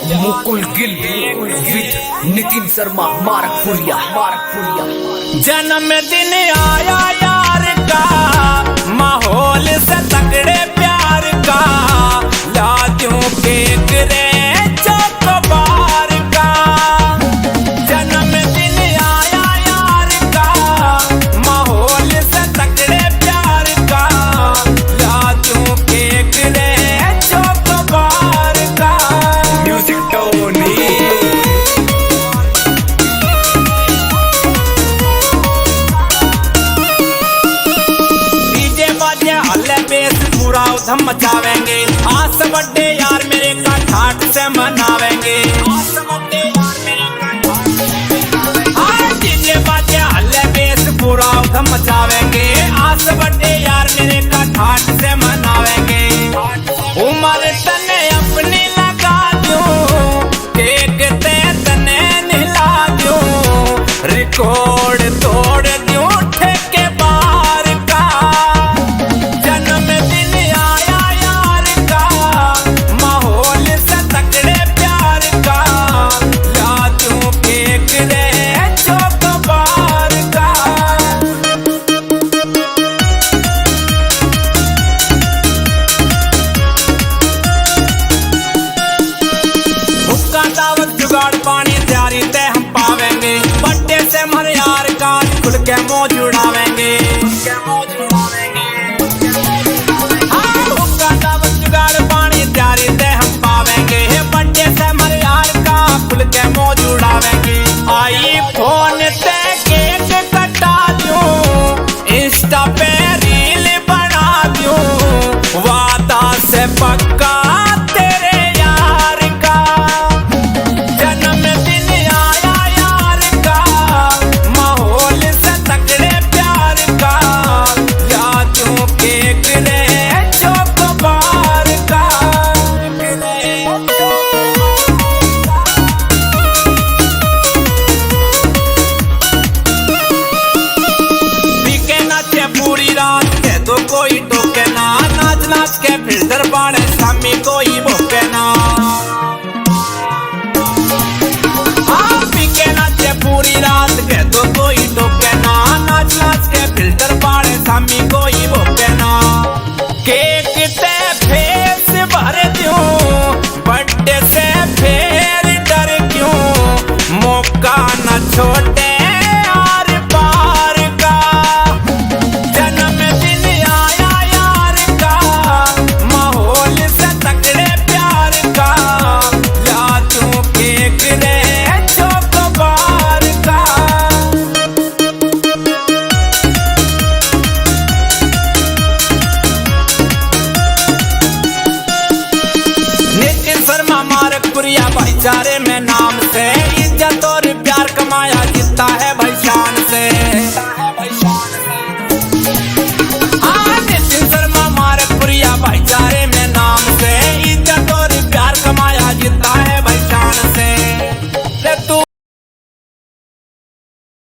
Mukul Gill with Nitin Sharma मारकपुरिया। जन्मदिन आया यार का, माहौल से तगड़े प्यार का, ला दूं केक रे चोकोबार का। जन्मदिन आया यार का, माहौल से तगड़े प्यार का, ला दूं केक रे चोकोबार का। म्यूजिक टोनी पूरा उधम मचावेंगे, आस बड्डे यार मेरे का ठाट से मनावेंगे। डीजे बाजे हल्ले बेस पूरा उधम मचावेंगे, आस बड्डे यार मेरे का ठाट से मनावेंगे। उमर तने अपनी लगा दूं, केक ते तने निला दूं, रिकॉर्ड तोड़ दूं ठेके बार का। जुगाड़ पानी तैयारी ते हम पावेंगे, बड्डे से हमारे यार का खुल के मुंह जुड़ावेंगे। जुगाड़ पानी तैयारी ते हम पावेंगे, बड्डे से हमारे यार का खुल के मुंह जुड़ावेंगे। आई फोन ते केक कटा दूं, इंस्टा पे रील बना दूं, वादा से पक्का तो कोई टोके ना, नाच नाच के फिर दरबार सामी कोई भोके ना। पी के नाचे पूरी रात के तो कोई टोके ना, नाच नाच के फिर दरबार सामी कोई भोके ना। केक ते फेस भर दूं, बर्थडे से फिर डर क्यों, मौका न छोटे मारकपुरिया भाईचारे में